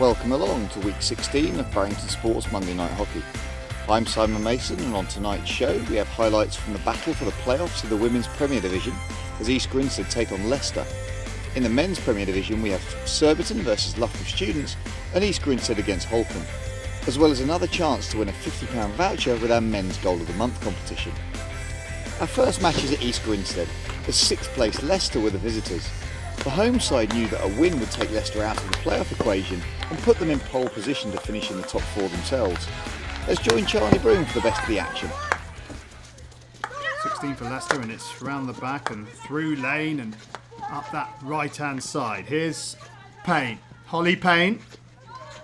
Welcome along to week 16 of Barrington Sports Monday Night Hockey. I'm Simon Mason, and on tonight's show we have highlights from the battle for the playoffs of the Women's Premier Division as East Grinstead take on Leicester. In the Men's Premier Division we have Surbiton versus Loughborough Students and East Grinstead against Holcombe, as well as another chance to win a £50 voucher with our Men's Goal of the Month competition. Our first match is at East Grinstead, as 6th place Leicester were the visitors. The home side knew that a win would take Leicester out of the playoff equation and put them in pole position to finish in the top 4 themselves. Let's join Charlie Brougham for the best of the action. 16 for Leicester, and it's round the back and through lane and up that right hand side. Here's Payne, Holly Payne,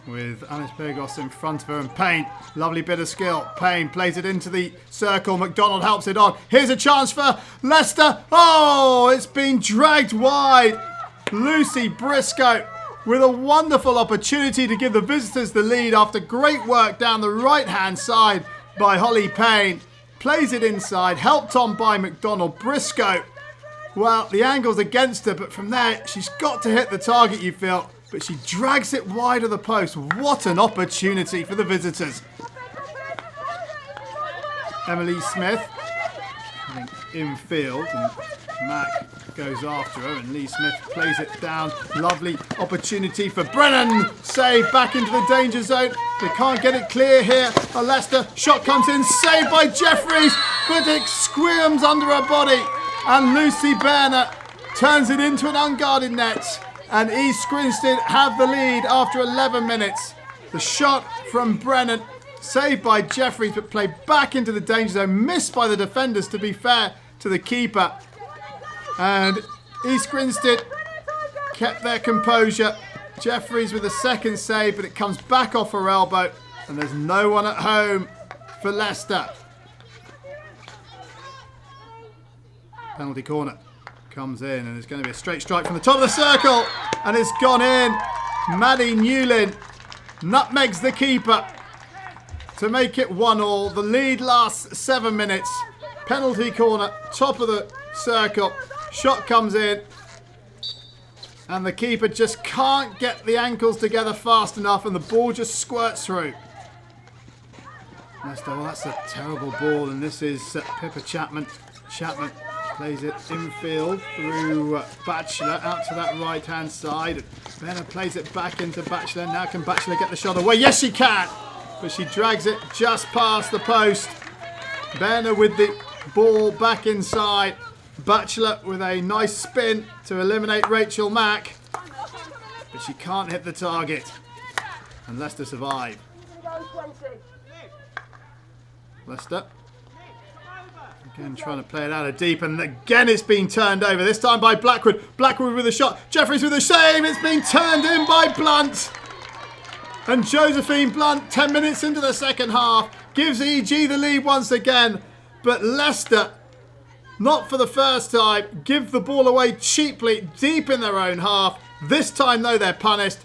with Alice Pagos in front of her, and Payne, lovely bit of skill. Payne plays it into the circle, McDonald helps it on. Here's a chance for Leicester. Oh, it's been dragged wide. Lucy Briscoe with a wonderful opportunity to give the visitors the lead after great work down the right hand side by Holly Payne. Plays it inside, helped on by McDonald. Briscoe, well, the angle's against her, but from there she's got to hit the target, you feel. But she drags it wide of the post. What an opportunity for the visitors. Emily Smith, I think, in field, and Mac goes after her, and Lee Smith plays it down. Lovely opportunity for Brennan. Save back into the danger zone. They can't get it clear here. A Leicester shot comes in, saved by Jeffries, but it squirms under her body. And Lucy Berner turns it into an unguarded net. And East Grinstead have the lead after 11 minutes. The shot from Brennan, saved by Jeffries, but played back into the danger zone. Missed by the defenders, to be fair to the keeper. And East Grinstead kept their composure. Jeffries with a second save, but it comes back off her elbow. And there's no one at home for Leicester. Penalty corner comes in, and it's going to be a straight strike from the top of the circle, and it's gone in. Maddie Newlin nutmegs the keeper to make it 1-1. The lead lasts 7 minutes. Penalty corner, top of the circle, shot comes in, and the keeper just can't get the ankles together fast enough, and the ball just squirts through. Well, that's a terrible ball, and this is Pippa Chapman. Chapman plays it infield through Batchelor out to that right hand side. Benner plays it back into Batchelor. Now can Batchelor get the shot away? Yes, she can, but she drags it just past the post. Benner with the ball back inside. Batchelor with a nice spin to eliminate Rachel Mack, but she can't hit the target, and Leicester survive. Leicester again trying to play it out of deep, and again it's been turned over, this time by Blackwood. Blackwood with a shot, Jeffries with a save, it's been turned in by Blunt. And Josephine Blunt, 10 minutes into the second half, gives EG the lead once again. But Leicester, not for the first time, give the ball away cheaply, deep in their own half. This time though they're punished.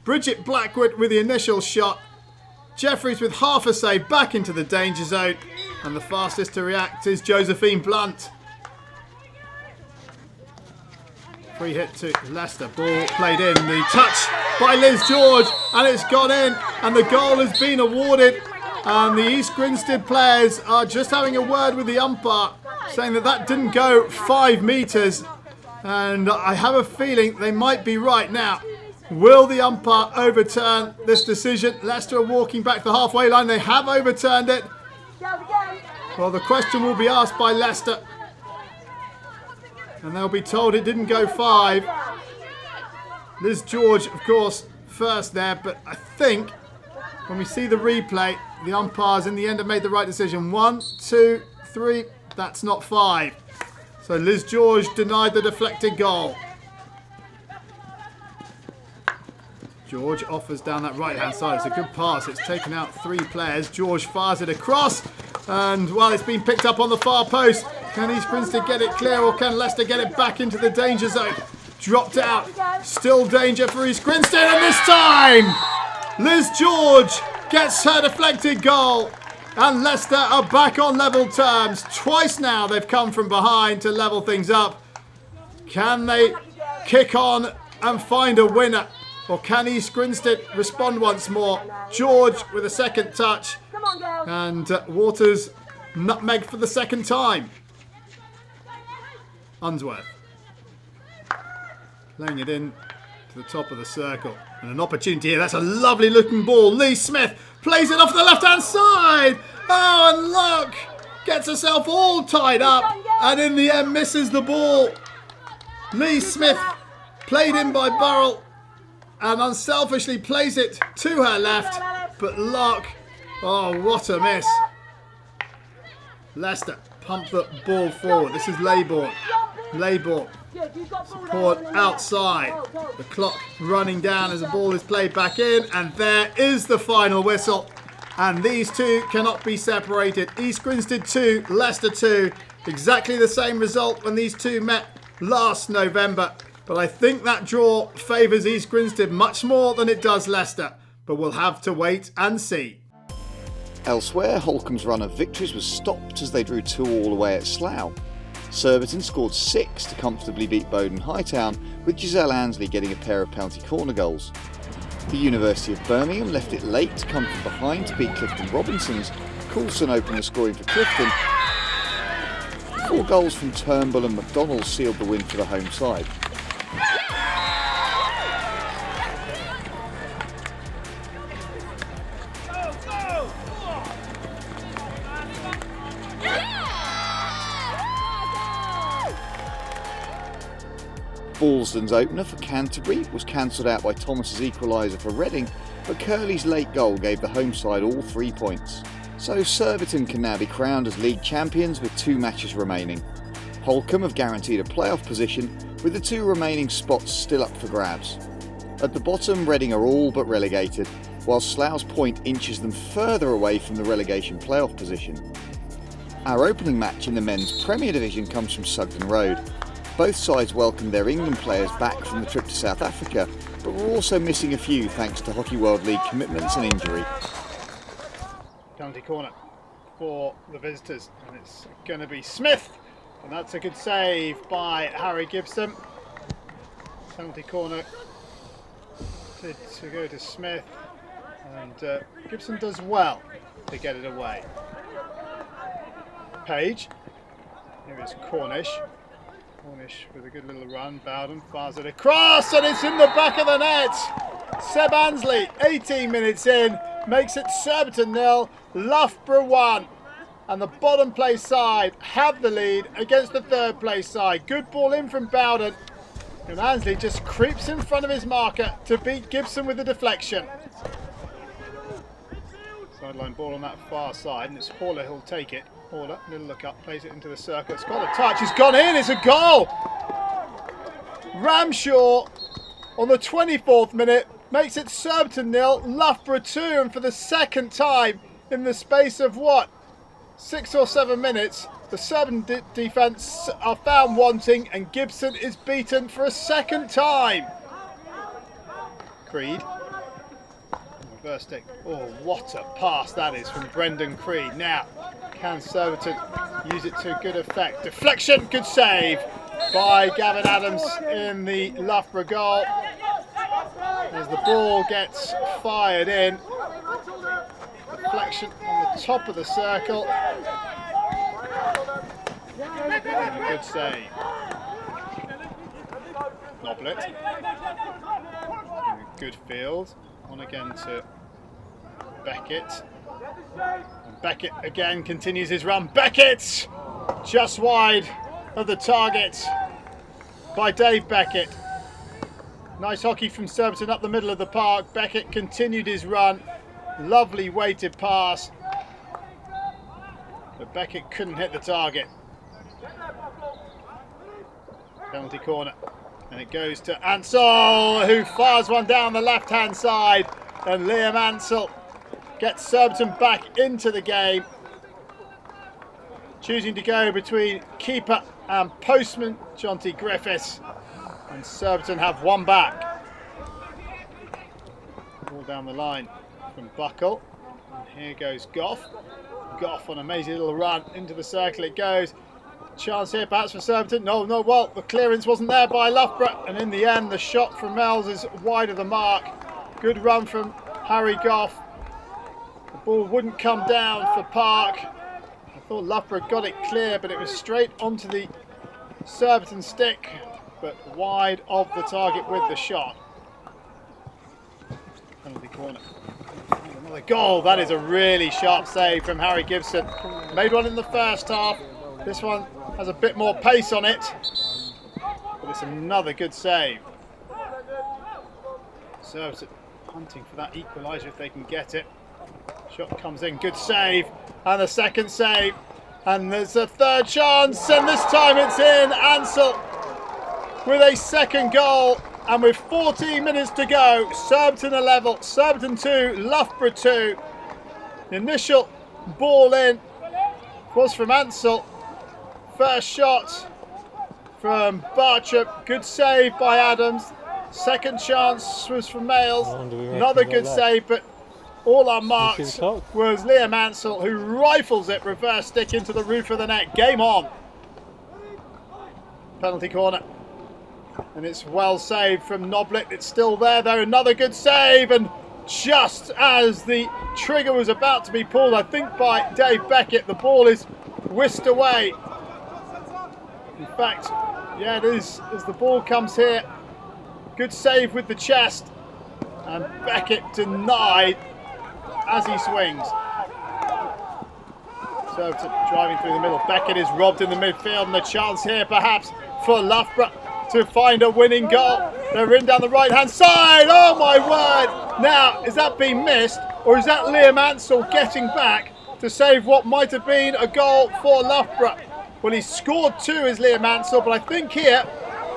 Bridget Blackwood with the initial shot. Jeffries with half a save back into the danger zone. And the fastest to react is Josephine Blunt. Free hit to Leicester. Ball played in. The touch by Liz George. And it's gone in. And the goal has been awarded. And the East Grinstead players are just having a word with the umpire, saying that didn't go 5 metres. And I have a feeling they might be right now. Will the umpire overturn this decision? Leicester are walking back the halfway line. They have overturned it. Well, the question will be asked by Leicester, and they'll be told it didn't go 5. Liz George, of course, first there, but I think when we see the replay, the umpires in the end have made the right decision. 1, 2, 3, that's not 5. So Liz George denied the deflected goal. George offers down that right-hand side. It's a good pass. It's taken out 3 players. George fires it across. And, well, it's been picked up on the far post. Can East Grinstead get it clear, or can Leicester get it back into the danger zone? Dropped out. Still danger for East Grinstead. And this time, Liz George gets her deflected goal. And Leicester are back on level terms. Twice now they've come from behind to level things up. Can they kick on and find a winner? Or can East Grinstead respond once more? George with a second touch. And Waters nutmeg for the second time. Unsworth laying it in to the top of the circle. And an opportunity here. That's a lovely looking ball. Lee Smith plays it off the left hand side. Oh, and look, gets herself all tied up and in the end misses the ball. Lee Smith played in by Burrell and unselfishly plays it to her left. But look, oh, what a miss. Leicester pump the ball forward. This is Laybourne. Laybourne. Support outside. The clock running down as the ball is played back in. And there is the final whistle. And these two cannot be separated. East Grinstead 2, Leicester 2. Exactly the same result when these two met last November. But I think that draw favours East Grinstead much more than it does Leicester. But we'll have to wait and see. Elsewhere, Holcombe's run of victories was stopped as they drew 2-2 away at Slough. Surbiton scored 6 to comfortably beat Bowden Hightown, with Giselle Ansley getting a pair of penalty corner goals. The University of Birmingham left it late to come from behind to beat Clifton Robinsons. Coulson opened the scoring for Clifton. 4 goals from Turnbull and McDonald sealed the win for the home side. Ballston's opener for Canterbury was cancelled out by Thomas's equaliser for Reading, but Curley's late goal gave the home side all 3 points. So Surbiton can now be crowned as league champions with 2 matches remaining. Holcombe have guaranteed a playoff position with the 2 remaining spots still up for grabs. At the bottom, Reading are all but relegated, while Slough's point inches them further away from the relegation playoff position. Our opening match in the men's Premier Division comes from Sugden Road. Both sides welcomed their England players back from the trip to South Africa, but were also missing a few thanks to Hockey World League commitments and injury. Penalty corner for the visitors, and it's going to be Smith, and that's a good save by Harry Gibson. Penalty corner to go to Smith, and Gibson does well to get it away. Page, here is Cornish. Cornish with a good little run. Bowden fires it across and it's in the back of the net. Seb Ansley, 18 minutes in, makes it Surbiton 0, Loughborough 1. And the bottom place side have the lead against the third place side. Good ball in from Bowden. And Ansley just creeps in front of his marker to beat Gibson with the deflection. Sideline ball on that far side, and it's Haller who'll take it. Haller, little look up, plays it into the circle. It's got a touch, it's gone in, it's a goal! Ramshaw on the 24th minute makes it Surbiton 0, Loughborough 2, and for the second time in the space of 6 or 7 minutes, the Surbiton defence are found wanting and Gibson is beaten for a second time. Creed. Reverse stick. Oh, what a pass that is from Brendan Creed. Now, can Surbiton use it to good effect? Deflection, good save by Gavin Adams in the Loughborough goal. As the ball gets fired in. Deflection on the top of the circle. And a good save. Noblet. Good field. On again to Beckett. And Beckett again continues his run. Beckett! Just wide of the target by Dave Beckett. Nice hockey from Surbiton up the middle of the park. Beckett continued his run. Lovely weighted pass. But Beckett couldn't hit the target. Penalty corner. And it goes to Ansell, who fires one down the left-hand side. And Liam Ansell gets Surbiton back into the game. Choosing to go between keeper and postman, Jonty Griffiths. And Surbiton have one back. All down the line from Buckle. And here goes Goff. Goff on an amazing little run into the circle it goes. Chance here perhaps for Surbiton. No, well, the clearance wasn't there by Loughborough, and in the end the shot from Mells is wide of the mark. Good run from Harry Goff. The ball wouldn't come down for Park. I thought Loughborough got it clear, but it was straight onto the Surbiton stick, but wide of the target with the shot. Penalty corner. Another goal. That is a really sharp save from Harry Gibson. Made one in the first half. This one has a bit more pace on it, but it's another good save. Surbiton hunting for that equaliser if they can get it. Shot comes in, good save, and the second save, and there's a third chance, and this time it's in. Ansell with a second goal, and with 14 minutes to go, Surbiton are level. Surbiton 2, Loughborough 2. The initial ball in was from Ansell. First shot from Bartram, good save by Adams. Second chance was from Males, another good save, but all unmarked was Liam Ansell, who rifles it reverse stick into the roof of the net. Game on. Penalty corner, and it's well saved from Noblet. It's still there though, another good save, and just as the trigger was about to be pulled, I think by Dave Beckett, the ball is whisked away. In fact, yeah, it is, as the ball comes here. Good save with the chest, and Beckett denied as he swings. So driving through the middle, Beckett is robbed in the midfield, and a chance here perhaps for Loughborough to find a winning goal. They're in down the right hand side. Oh my word! Now, is that being missed, or is that Liam Ansell getting back to save what might have been a goal for Loughborough? Well, he scored two as Liam Ansell, but I think here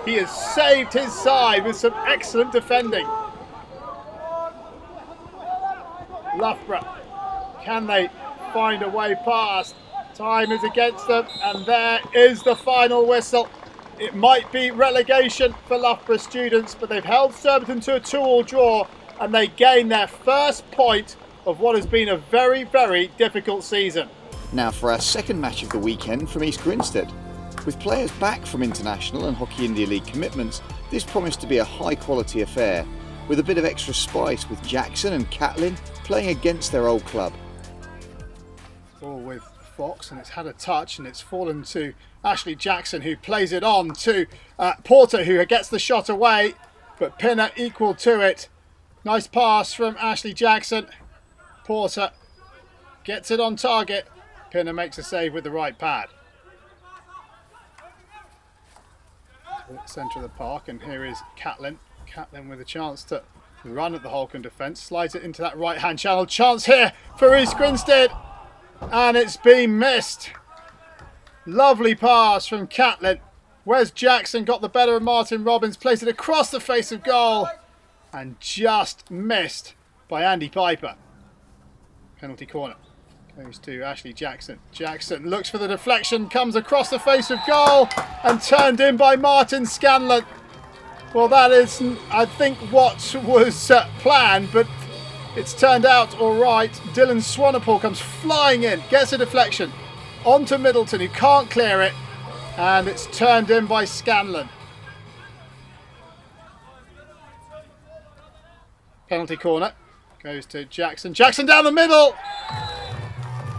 he has saved his side with some excellent defending. Loughborough, can they find a way past? Time is against them, and there is the final whistle. It might be relegation for Loughborough students, but they've held Surbiton to a 2-2 draw, and they gain their first point of what has been a very, very difficult season. Now for our second match of the weekend from East Grinstead. With players back from international and Hockey India League commitments, this promised to be a high quality affair, with a bit of extra spice with Jackson and Catlin playing against their old club. Ball with Fox, and it's had a touch, and it's fallen to Ashley Jackson, who plays it on to Porter, who gets the shot away, but Pinner equal to it. Nice pass from Ashley Jackson. Porter gets it on target. Pinner makes a save with the right pad. Centre of the park, and here is Catlin. Catlin with a chance to run at the Holcombe defence, slides it into that right hand channel. Chance here for East Grinstead, and it's been missed. Lovely pass from Catlin. Wes Jackson got the better of Martin Robbins, plays it across the face of goal, and just missed by Andy Piper. Penalty corner goes to Ashley Jackson. Jackson looks for the deflection, comes across the face of goal, and turned in by Martin Scanlon. Well, that is, I think, what was planned, but it's turned out all right. Dylan Swanepoel comes flying in, gets a deflection onto Middleton, who can't clear it, and it's turned in by Scanlon. Penalty corner goes to Jackson. Jackson down the middle,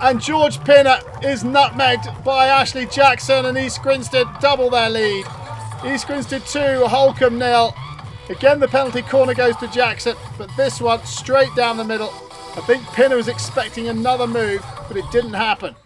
and George Pinner is nutmegged by Ashley Jackson, and East Grinstead double their lead. East Grinstead 2, Holcombe 0. Again, the penalty corner goes to Jackson, but this one straight down the middle. I think Pinner was expecting another move, but it didn't happen.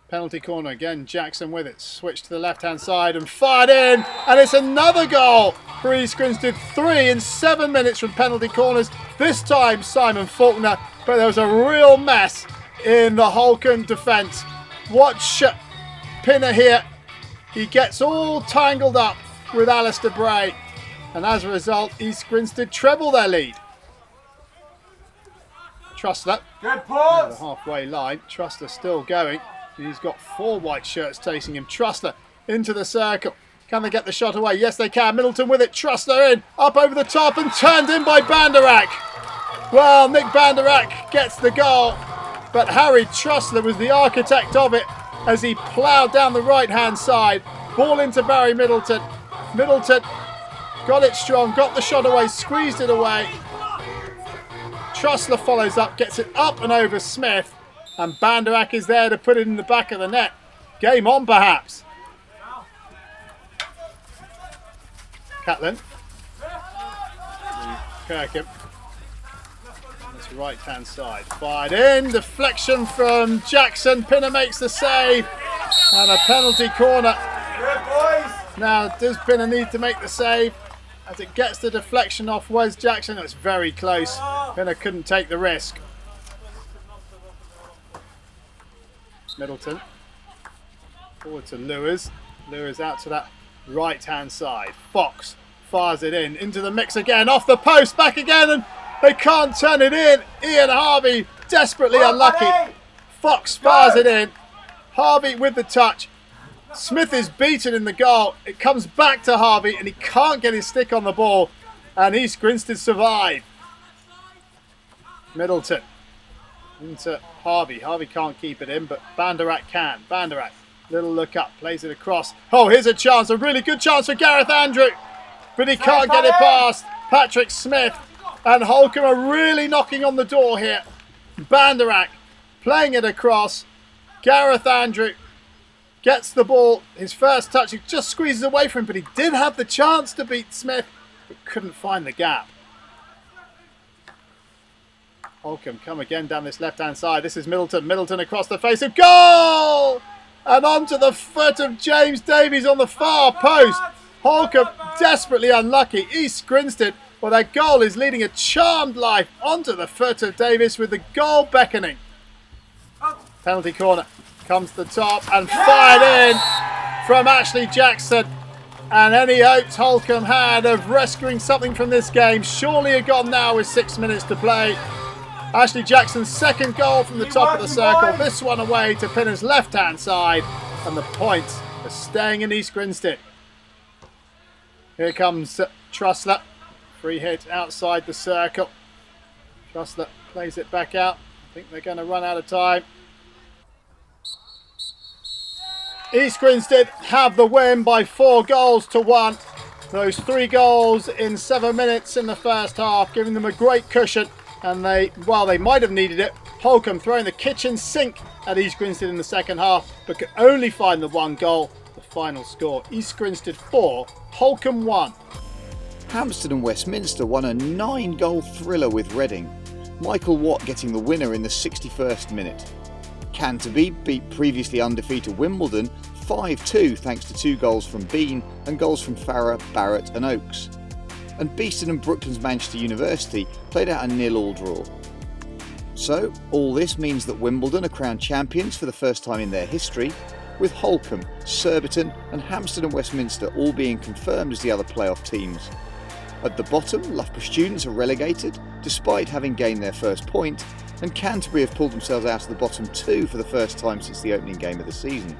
Penalty corner again, Jackson with it. Switch to the left-hand side and fired in, and it's another goal for East Grinstead. 3 in 7 minutes from penalty corners. This time Simon Faulkner, but there was a real mess in the Holcombe defence. Watch Pinner here. He gets all tangled up with Alistair Bray, and as a result, East Grinstead treble their lead. Trussler, good pause. The halfway line. Trussler still going. He's got 4 white shirts chasing him. Trussler into the circle. Can they get the shot away? Yes, they can. Middleton with it. Trussler in, up over the top, and turned in by Banderak. Well, Nick Banderak gets the goal, but Harry Trussler was the architect of it. as he ploughed down the right-hand side. Ball into Barry Middleton. Middleton got it strong, got the shot away, squeezed it away. Trussler follows up, gets it up and over Smith, and Banderak is there to put it in the back of the net. Game on, perhaps. Catlin. Kirkham. That's right-hand side. Fired in. Deflection from Jackson. Pinner makes the save. And a penalty corner. Now, does Pinner need to make the save? As it gets the deflection off Wes Jackson. It's very close. Pinner couldn't take the risk. Middleton. Forward to Lewis. Lewis out to that right-hand side. Fox fires it in. Into the mix again. Off the post. Back again. And they can't turn it in. Ian Harvey desperately unlucky. Fox fires it in. Harvey with the touch. Smith is beaten in the goal. It comes back to Harvey and he can't get his stick on the ball. And East Grinstead survive. Middleton. Into Harvey. Harvey can't keep it in, but Banderak can. Banderak. Little look up. Plays it across. Oh, here's a chance. A really good chance for Gareth Andrew. But he can't get it past Patrick Smith. And Holcombe are really knocking on the door here. Banderak playing it across. Gareth Andrew gets the ball. His first touch. He just squeezes away from him. But he did have the chance to beat Smith. But couldn't find the gap. Holcombe come again down this left-hand side. This is Middleton. Middleton across the face of goal! And onto the foot of James Davies on the far post. Holcombe desperately unlucky. East Grinstead, well, their goal is leading a charmed life onto the foot of Davies with the goal beckoning. Penalty corner comes to the top and fired in from Ashley Jackson. And any hopes Holcombe had of rescuing something from this game surely are gone now with 6 minutes to play. Ashley Jackson's second goal from the top of the circle. This one away to Pinner's left-hand side. And the points are staying in East Grinstead. Here comes Trussler. Free hit outside the circle. Trussler plays it back out. I think they're going to run out of time. East Grinstead have the win by 4 goals to 1. Those 3 goals in 7 minutes in the first half, giving them a great cushion. And they might have needed it. Holcombe throwing the kitchen sink at East Grinstead in the second half, but could only find the 1 goal. The final score, East Grinstead 4, Holcombe 1. Hampstead and Westminster won a 9-goal thriller with Reading. Michael Watt getting the winner in the 61st minute. Canterbury beat previously undefeated Wimbledon 5-2 thanks to 2 goals from Bean and goals from Farrer, Barrett and Oakes. And Beeston and Brooklands Manchester University played out a 0-0 draw. So, all this means that Wimbledon are crowned champions for the first time in their history, with Holcombe, Surbiton and Hampstead and Westminster all being confirmed as the other playoff teams. At the bottom, Loughborough students are relegated, despite having gained their first point, and Canterbury have pulled themselves out of the bottom 2 for the first time since the opening game of the season.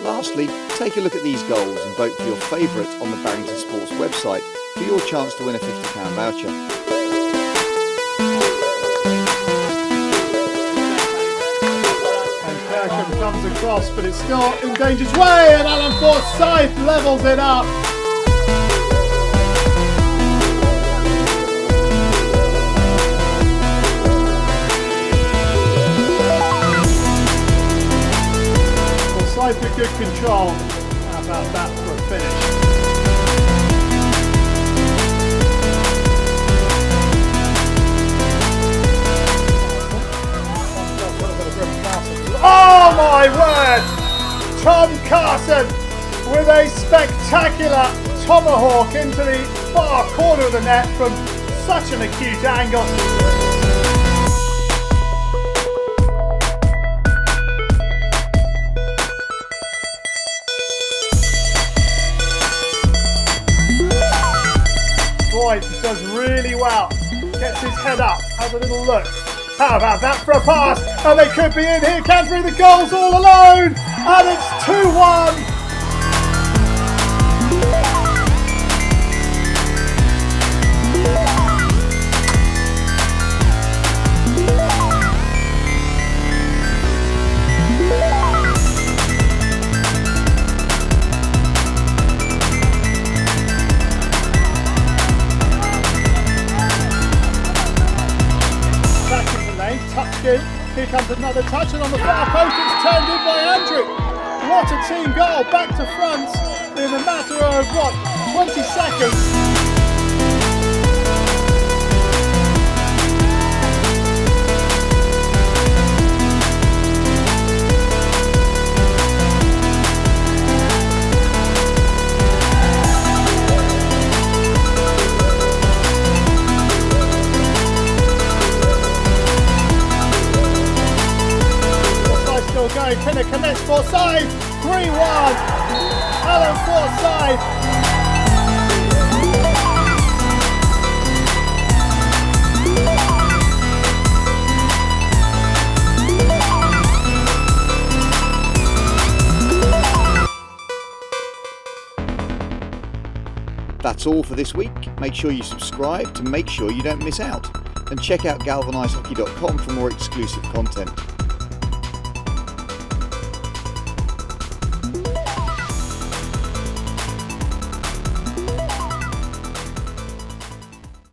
Lastly, take a look at these goals and vote for your favourite on the Barrington Sports website for your chance to win a £50 voucher. And Kirkham comes across, but it's still in danger's way, and Alan Forsyth levels it up. Forsyth with good control. How about that for a finish? Oh my word! Tom Carson with a spectacular tomahawk into the far corner of the net from such an acute angle. Boyd does really well. Gets his head up, has a little look. How about that for a pass? And they could be in here. Canterbury the goals all alone. And it's 2-1. comes another touch, and on the far post it's turned in by Andrew. What a team goal, back to front in a matter of 20 seconds. Going, Pinner connects Forsyth, 3-1, Alan Forsyth. That's all for this week. Make sure you subscribe to make sure you don't miss out. And check out galvanisedhockey.com for more exclusive content.